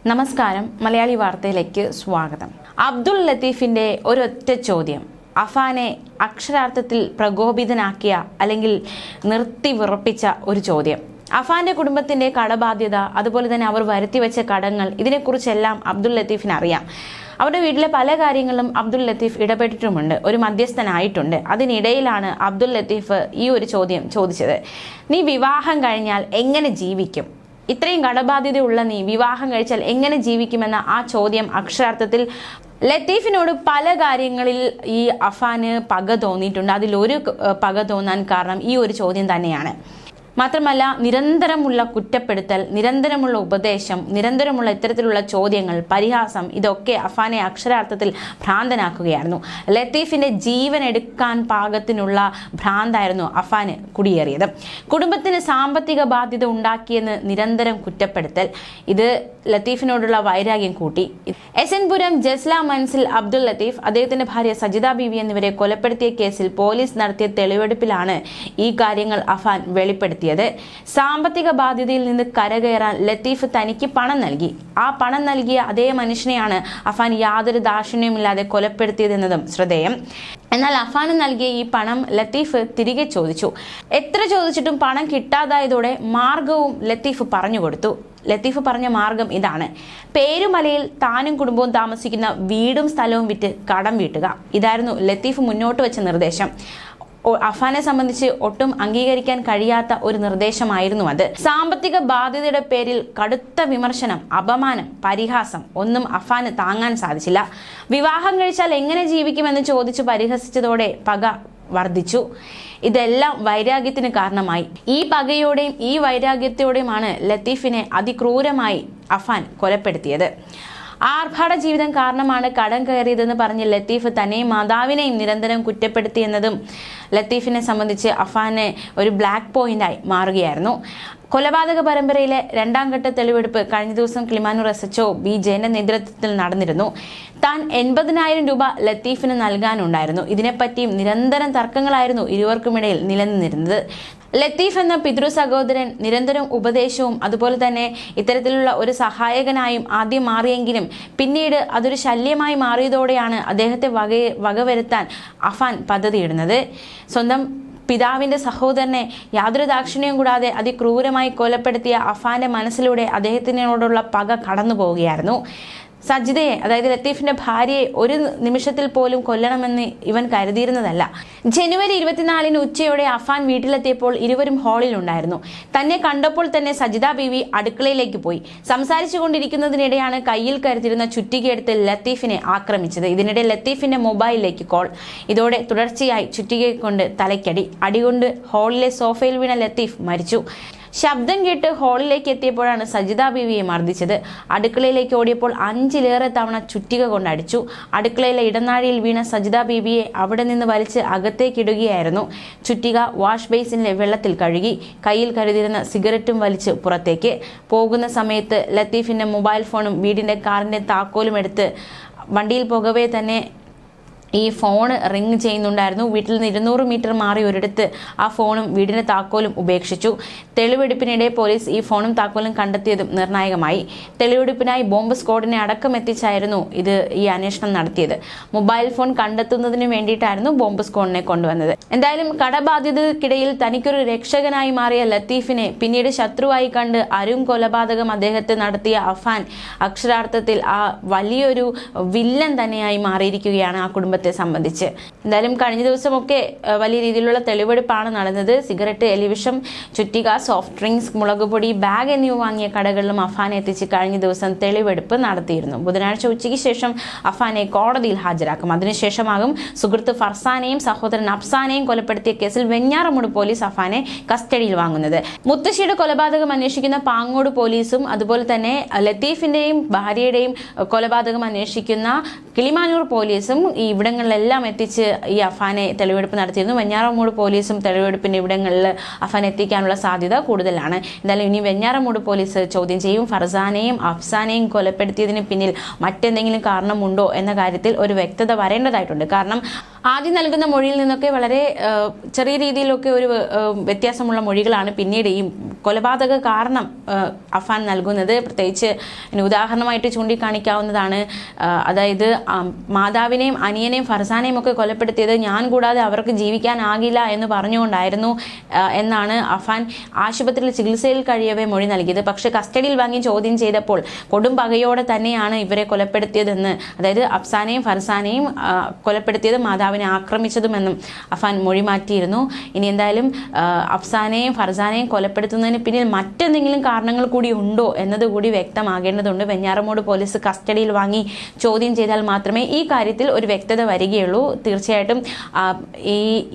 നമസ്കാരം, മലയാളി വാർത്തയിലേക്ക് സ്വാഗതം. അബ്ദുൾ ലത്തീഫിന്റെ ഒരൊറ്റ ചോദ്യം അഫാനെ അക്ഷരാർത്ഥത്തിൽ പ്രകോപിതനാക്കിയ അല്ലെങ്കിൽ നിർത്തി വിറപ്പിച്ച ഒരു ചോദ്യം. അഫാന്റെ കുടുംബത്തിന്റെ കടബാധ്യത, അതുപോലെ തന്നെ അവർ വരുത്തിവെച്ച കടങ്ങൾ, ഇതിനെക്കുറിച്ചെല്ലാം അബ്ദുൾ ലത്തീഫിന് അറിയാം. അവരുടെ വീട്ടിലെ പല കാര്യങ്ങളിലും അബ്ദുൾ ലത്തീഫ് ഇടപെട്ടിട്ടുമുണ്ട്, ഒരു മധ്യസ്ഥനായിട്ടുണ്ട്. അതിനിടയിലാണ് അബ്ദുൾ ലത്തീഫ് ഈ ഒരു ചോദ്യം ചോദിച്ചത്. നീ വിവാഹം കഴിഞ്ഞാൽ എങ്ങനെ ജീവിക്കും? ഇത്രയും കടബാധ്യതയുള്ള നീ വിവാഹം കഴിച്ചാൽ എങ്ങനെ ജീവിക്കുമെന്ന ആ ചോദ്യം അക്ഷരാർത്ഥത്തിൽ ലത്തീഫിനോട് പല കാര്യങ്ങളിൽ ഈ അഫാന് പക തോന്നിയിട്ടുണ്ട്. അതിലൊരു പക തോന്നാൻ കാരണം ഈ ഒരു ചോദ്യം തന്നെയാണ്. മാത്രമല്ല, നിരന്തരമുള്ള കുറ്റപ്പെടുത്തൽ, നിരന്തരമുള്ള ഉപദേശം, നിരന്തരമുള്ള ഇത്തരത്തിലുള്ള ചോദ്യങ്ങൾ, പരിഹാസം, ഇതൊക്കെ അഫാനെ അക്ഷരാർത്ഥത്തിൽ ഭ്രാന്തനാക്കുകയായിരുന്നു. ലത്തീഫിന്റെ ജീവൻ എടുക്കാൻ പാകത്തിനുള്ള ഭ്രാന്തായിരുന്നു അഫാന് കുടിയേറിയത്. കുടുംബത്തിന് സാമ്പത്തിക ബാധ്യത ഉണ്ടാക്കിയെന്ന് നിരന്തരം കുറ്റപ്പെടുത്തൽ, ഇത് ലത്തീഫിനോടുള്ള വൈരാഗ്യം കൂട്ടി. എസൻപുരം ജസ്ല മൻസിൽ അബ്ദുൾ ലത്തീഫ്, അദ്ദേഹത്തിന്റെ ഭാര്യ സജിത ബീവി എന്നിവരെ കൊലപ്പെടുത്തിയ കേസിൽ പോലീസ് നടത്തിയ തെളിവെടുപ്പിലാണ് ഈ കാര്യങ്ങൾ അഫാൻ വെളിപ്പെടുത്തിയത്. സാമ്പത്തിക ബാധ്യതയിൽ നിന്ന് കരകയറാൻ ലത്തീഫ് തനിക്ക് പണം നൽകി. ആ പണം നൽകിയ അതേ മനുഷ്യനെയാണ് അഫാൻ യാതൊരു ദാക്ഷിണ്യമില്ലാതെ കൊലപ്പെടുത്തിയതെന്നതും ശ്രദ്ധേയം. എന്നാൽ അഫാന് നൽകിയ ഈ പണം ലത്തീഫ് തിരികെ ചോദിച്ചു. എത്ര ചോദിച്ചിട്ടും പണം കിട്ടാതായതോടെ മാർഗവും ലത്തീഫ് പറഞ്ഞു കൊടുത്തു. ലത്തീഫ് പറഞ്ഞ മാർഗം ഇതാണ്: പേരുമലയിൽ താനും കുടുംബവും താമസിക്കുന്ന വീടും സ്ഥലവും വിറ്റ് കടം വീട്ടുക. ഇതായിരുന്നു ലത്തീഫ് മുന്നോട്ട് വെച്ച നിർദ്ദേശം. അഫാനെ സംബന്ധിച്ച് ഒട്ടും അംഗീകരിക്കാൻ കഴിയാത്ത ഒരു നിർദ്ദേശമായിരുന്നു അത്. സാമ്പത്തിക ബാധ്യതയുടെ പേരിൽ കടുത്ത വിമർശനം, അപമാനം, പരിഹാസം ഒന്നും അഫാന് താങ്ങാൻ സാധിച്ചില്ല. വിവാഹം കഴിച്ചാൽ എങ്ങനെ ജീവിക്കുമെന്ന് ചോദിച്ച് പരിഹസിച്ചതോടെ പക വർദ്ധിച്ചു. ഇതെല്ലാം വൈരാഗ്യത്തിന് കാരണമായി. ഈ പകയോടെയും ഈ വൈരാഗ്യത്തോടെയുമാണ് ലത്തീഫിനെ അതിക്രൂരമായി അഫാൻ കൊലപ്പെടുത്തിയത്. ആർഭാട ജീവിതം കാരണമാണ് കടം കയറിയതെന്ന് പറഞ്ഞ് ലത്തീഫ് തന്നെയും മാതാവിനെയും നിരന്തരം കുറ്റപ്പെടുത്തിയെന്നതും ലത്തീഫിനെ സംബന്ധിച്ച് അഫാനെ ഒരു ബ്ലാക്ക് പോയിന്റായി മാറുകയായിരുന്നു. കൊലപാതക പരമ്പരയിലെ രണ്ടാം ഘട്ട തെളിവെടുപ്പ് കഴിഞ്ഞ ദിവസം കിളിമാനൂർ SHO ബി ജയന്റെ നേതൃത്വത്തിൽ നടന്നിരുന്നു. താൻ 80,000 രൂപ ലത്തീഫിന് നൽകാനുണ്ടായിരുന്നു. ഇതിനെപ്പറ്റിയും നിരന്തരം തർക്കങ്ങളായിരുന്നു ഇരുവർക്കുമിടയിൽ നിലനിന്നിരുന്നത്. ലത്തീഫ് എന്ന പിതൃ സഹോദരൻ നിരന്തരം ഉപദേശവും അതുപോലെ തന്നെ ഇത്തരത്തിലുള്ള ഒരു സഹായകനായും ആദ്യം മാറിയെങ്കിലും പിന്നീട് അതൊരു ശല്യമായി മാറിയതോടെയാണ് അദ്ദേഹത്തെ വകവരുത്താൻ അഫാൻ പദ്ധതിയിടുന്നത്. സ്വന്തം പിതാവിന്റെ സഹോദരനെ യാതൊരു ദാക്ഷിണ്യവും കൂടാതെ അതിക്രൂരമായി കൊലപ്പെടുത്തിയ അഫാന്റെ മനസ്സിലൂടെ അദ്ദേഹത്തിനോടുള്ള പക കടന്നു പോവുകയായിരുന്നു. സജിതയെ, അതായത് ലത്തീഫിന്റെ ഭാര്യയെ ഒരു നിമിഷത്തിൽ പോലും കൊല്ലണമെന്ന് ഇവൻ കരുതിയിരുന്നതല്ല. ജനുവരി 24 ഉച്ചയോടെ അഫാൻ വീട്ടിലെത്തിയപ്പോൾ ഇരുവരും ഹാളിലുണ്ടായിരുന്നു. തന്നെ കണ്ടപ്പോൾ തന്നെ സജിത ബീവി അടുക്കളയിലേക്ക് പോയി. സംസാരിച്ചു കൊണ്ടിരിക്കുന്നതിനിടെയാണ് കയ്യിൽ കരുതിരുന്ന ചുറ്റികയെടുത്ത് ലത്തീഫിനെ ആക്രമിച്ചത്. ഇതിനിടെ ലത്തീഫിന്റെ മൊബൈലിലേക്ക് കോൾ. ഇതോടെ തുടർച്ചയായി ചുറ്റികയെ കൊണ്ട് തലയ്ക്കടി. അടികൊണ്ട് ഹാളിലെ സോഫയിൽ വീണ ലത്തീഫ് മരിച്ചു. ശബ്ദം കേട്ട് ഹാളിലേക്ക് എത്തിയപ്പോഴാണ് സജിത ബീവിയെ മർദ്ദിച്ചത്. അടുക്കളയിലേക്ക് ഓടിയപ്പോൾ 5ലേറെ തവണ ചുറ്റിക കൊണ്ടടിച്ചു. അടുക്കളയിലെ ഇടനാഴിയിൽ വീണ സജിത ബീവിയെ അവിടെ നിന്ന് വലിച്ച് അകത്തേക്കിടുകയായിരുന്നു. ചുറ്റിക വാഷ് ബേസിനിലെ വെള്ളത്തിൽ കഴുകി. കയ്യിൽ കരുതിയിരുന്ന സിഗരറ്റും വലിച്ച് പുറത്തേക്ക് പോകുന്ന സമയത്ത് ലത്തീഫിന്റെ മൊബൈൽ ഫോണും വീടിന്റെ കാറിന്റെ താക്കോലും എടുത്ത് വണ്ടിയിൽ പോകവേ തന്നെ ഈ ഫോൺ റിങ് ചെയ്യുന്നുണ്ടായിരുന്നു. വീട്ടിൽ നിന്ന് 200 മീറ്റർ മാറി ഒരിടത്ത് ആ ഫോണും വീടിന്റെ താക്കോലും ഉപേക്ഷിച്ചു. തെളിവെടുപ്പിനിടെ പോലീസ് ഈ ഫോണും താക്കോലും കണ്ടെത്തിയതും നിർണായകമായി. തെളിവെടുപ്പിനായി ബോംബ് സ്ക്വാഡിനെ അടക്കം എത്തിച്ചായിരുന്നു ഈ അന്വേഷണം നടത്തിയത്. മൊബൈൽ ഫോൺ കണ്ടെത്തുന്നതിന് വേണ്ടിയിട്ടായിരുന്നു ബോംബ് സ്ക്വാഡിനെ കൊണ്ടുവന്നത്. എന്തായാലും കടബാധ്യതയ്ക്കിടയിൽ തനിക്കൊരു രക്ഷകനായി മാറിയ ലത്തീഫിനെ പിന്നീട് ശത്രുവായി കണ്ട് അരും കൊലപാതകം അദ്ദേഹത്തെ നടത്തിയ അഫാൻ അക്ഷരാർത്ഥത്തിൽ ആ വലിയൊരു വില്ലൻ തന്നെയായി മാറിയിരിക്കുകയാണ് ആ കുടുംബത്തെ സംബന്ധിച്ച്. എന്തായാലും കഴിഞ്ഞ ദിവസമൊക്കെ വലിയ രീതിയിലുള്ള തെളിവെടുപ്പാണ് നടന്നത്. സിഗരറ്റ്, എലിവിഷം, ചുറ്റിക, സോഫ്റ്റ് ഡ്രിങ്ക്സ്, മുളകുപൊടി, ബാഗ് എന്നിവ വാങ്ങിയ കടകളിലും അഫാനെ എത്തിച്ച് കഴിഞ്ഞ ദിവസം തെളിവെടുപ്പ് നടത്തിയിരുന്നു. ബുധനാഴ്ച ഉച്ചയ്ക്ക് ശേഷം അഫാനെ കോടതിയിൽ ഹാജരാക്കും. അതിനുശേഷമാകും സുഹൃത്ത് ഫർസാനെയും സഹോദരൻ അഫ്സാനെയും കൊലപ്പെടുത്തിയ കേസിൽ വെഞ്ഞാറമൂട് പോലീസ് അഫാനെ കസ്റ്റഡിയിൽ വാങ്ങുന്നത്. മുത്തശ്ശിയുടെ കൊലപാതകം അന്വേഷിക്കുന്ന പാങ്ങോട് പോലീസും അതുപോലെ തന്നെ ലത്തീഫിന്റെയും ഭാര്യയുടെയും കൊലപാതകം അന്വേഷിക്കുന്ന കിളിമാനൂർ പോലീസും ഈ ഇവിടങ്ങളിലെല്ലാം എത്തിച്ച് ഈ അഫാനെ തെളിവെടുപ്പ് നടത്തിയിരുന്നു. വെഞ്ഞാറമൂട് പോലീസും തെളിവെടുപ്പിന്റെ ഇവിടങ്ങളിൽ അഫാനെ എത്തിക്കാനുള്ള സാധ്യത കൂടുതലാണ്. എന്തായാലും ഇനി വെഞ്ഞാറമൂട് പോലീസ് ചോദ്യം ചെയ്യും. ഫർസാനെയും അഫ്സാനെയും കൊലപ്പെടുത്തിയതിന് പിന്നിൽ മറ്റെന്തെങ്കിലും കാരണമുണ്ടോ എന്ന കാര്യത്തിൽ ഒരു വ്യക്തത വരേണ്ടതായിട്ടുണ്ട്. കാരണം ആദ്യം നൽകുന്ന മൊഴിയിൽ നിന്നൊക്കെ വളരെ ചെറിയ രീതിയിലൊക്കെ ഒരു വ്യത്യാസമുള്ള മൊഴികളാണ് പിന്നീട് ഈ കൊലപാതക കാരണം അഫാൻ നൽകുന്നത്. പ്രത്യേകിച്ച് ഉദാഹരണമായിട്ട് ചൂണ്ടിക്കാണിക്കാവുന്നതാണ്. അതായത് മാതാവിനെയും അനിയനെയും ഫർസാനെയും ഒക്കെ കൊലപ്പെടുത്തിയത് ഞാൻ കൂടാതെ അവർക്ക് ജീവിക്കാനാകില്ല എന്ന് പറഞ്ഞുകൊണ്ടായിരുന്നു എന്നാണ് അഫാൻ ആശുപത്രിയിൽ ചികിത്സയിൽ കഴിയവേ മൊഴി നൽകിയത്. പക്ഷെ കസ്റ്റഡിയിൽ വാങ്ങി ചോദ്യം ചെയ്തപ്പോൾ കൊടും പകയോടെ തന്നെയാണ് ഇവരെ കൊലപ്പെടുത്തിയതെന്ന്, അതായത് അഫ്സാനെയും ഫർസാനെയും കൊലപ്പെടുത്തിയത് മാതാവിനെ ആക്രമിച്ചതുമെന്നും അഫാൻ മൊഴി മാറ്റിയിരുന്നു. ഇനി എന്തായാലും അഫ്സാനെയും ഫർസാനെയും കൊലപ്പെടുത്തുന്നതിന് പിന്നിൽ മറ്റെന്തെങ്കിലും കാരണങ്ങൾ കൂടി ഉണ്ടോ എന്നതുകൂടി വ്യക്തമാകേണ്ടതുണ്ട്. വെഞ്ഞാറമൂട് പോലീസ് കസ്റ്റഡിയിൽ വാങ്ങി ചോദ്യം ചെയ്താൽ മാത്രമേ ഈ കാര്യത്തിൽ ഒരു വ്യക്തത വരികയുള്ളൂ. തീർച്ചയായിട്ടും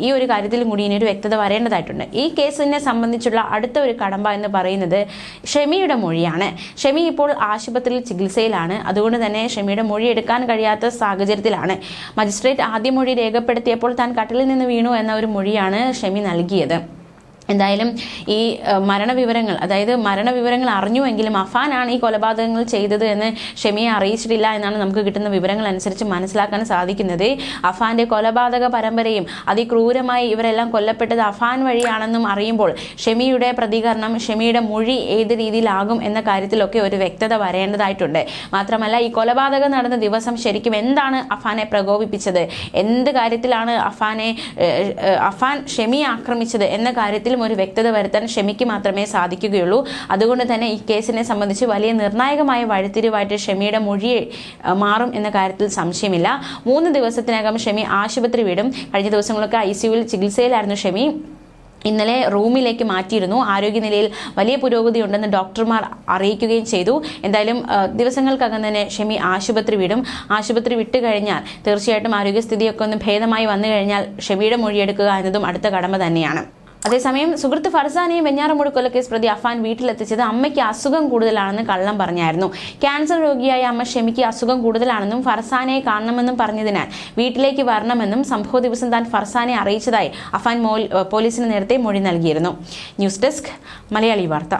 ഈ ഒരു കാര്യത്തിലും കൂടി ഇനി ഒരു വ്യക്തത വരേണ്ടതായിട്ടുണ്ട്. ഈ കേസിനെ സംബന്ധിച്ചുള്ള അടുത്ത ഒരു കടമ്പ എന്ന് പറയുന്നത് ഷെമിയുടെ മൊഴിയാണ്. ഷെമി ഇപ്പോൾ ആശുപത്രിയിൽ ചികിത്സയിലാണ്. അതുകൊണ്ട് തന്നെ ഷെമിയുടെ മൊഴി എടുക്കാൻ കഴിയാത്ത സാഹചര്യത്തിലാണ്. മജിസ്ട്രേറ്റ് ആദ്യ മൊഴി രേഖപ്പെടുത്തിയപ്പോൾ താൻ കട്ടിലിൽ നിന്ന് വീണു എന്ന ഒരു മൊഴിയാണ് ഷെമി നൽകിയത്. എന്തായാലും ഈ മരണവിവരങ്ങൾ, അതായത് മരണവിവരങ്ങൾ അറിഞ്ഞുവെങ്കിലും അഫാനാണ് ഈ കൊലപാതകങ്ങൾ ചെയ്തത് എന്ന് ഷെമിയെ അറിയിച്ചിട്ടില്ല എന്നാണ് നമുക്ക് കിട്ടുന്ന വിവരങ്ങൾ അനുസരിച്ച് മനസ്സിലാക്കാൻ സാധിക്കുന്നത്. അഫാന്റെ കൊലപാതക പരമ്പരയും അതിക്രൂരമായി ഇവരെല്ലാം കൊല്ലപ്പെട്ടത് അഫാൻ വഴിയാണെന്നും അറിയുമ്പോൾ ഷെമിയുടെ പ്രതികരണം, ഷെമിയുടെ മൊഴി ഏത് രീതിയിലാകും എന്ന കാര്യത്തിലൊക്കെ ഒരു വ്യക്തത വരേണ്ടതായിട്ടുണ്ട്. മാത്രമല്ല ഈ കൊലപാതകം നടന്ന ദിവസം ശരിക്കും എന്താണ് അഫാനെ പ്രകോപിപ്പിച്ചത്, എന്ത് കാര്യത്തിലാണ് അഫാൻ ഷെമിയെ ആക്രമിച്ചത് എന്ന കാര്യത്തിൽ ഒരു വ്യക്തത വരുത്താൻ ഷെമിക്ക് മാത്രമേ സാധിക്കുകയുള്ളൂ. അതുകൊണ്ട് തന്നെ ഈ കേസിനെ സംബന്ധിച്ച് വലിയ നിർണായകമായ വഴിത്തിരിവായിട്ട് ഷെമിയുടെ മൊഴി മാറും എന്ന കാര്യത്തിൽ സംശയമില്ല. 3 ദിവസത്തിനകം ഷെമി ആശുപത്രി വിടും. കഴിഞ്ഞ ദിവസങ്ങളൊക്കെ ICUവിൽ ചികിത്സയിലായിരുന്നു ഷെമി. ഇന്നലെ റൂമിലേക്ക് മാറ്റിയിരുന്നു. ആരോഗ്യനിലയിൽ വലിയ പുരോഗതി ഉണ്ടെന്ന് ഡോക്ടർമാർ അറിയിക്കുകയും ചെയ്തു. എന്തായാലും ദിവസങ്ങൾക്കകം തന്നെ ഷെമി ആശുപത്രി വിടും. ആശുപത്രി വിട്ടു കഴിഞ്ഞാൽ തീർച്ചയായിട്ടും ആരോഗ്യസ്ഥിതിയൊക്കെ ഒന്ന് ഭേദമായി വന്നു കഴിഞ്ഞാൽ ഷെമിയുടെ മൊഴിയെടുക്കുക എന്നതും അടുത്ത കടമ തന്നെയാണ്. അതേസമയം സുഹൃത്ത് ഫർസാനെയും വെഞ്ഞാറമൂട് കൊലക്കേസ് പ്രതി അഫാൻ വീട്ടിലെത്തിച്ചത് അമ്മയ്ക്ക് അസുഖം കൂടുതലാണെന്ന് കള്ളം പറഞ്ഞായിരുന്നു. ക്യാൻസർ രോഗിയായ അമ്മ ഷെമിക്ക് അസുഖം കൂടുതലാണെന്നും ഫർസാനയെ കാണണമെന്നും പറഞ്ഞതിനാൽ വീട്ടിലേക്ക് വരണമെന്നും സംഭവ ദിവസം താൻ ഫർസാനെ അറിയിച്ചതായി അഫാൻ പോലീസിന് നേരത്തെ മൊഴി നൽകിയിരുന്നു. ന്യൂസ് ഡെസ്ക് മലയാളി വാർത്ത.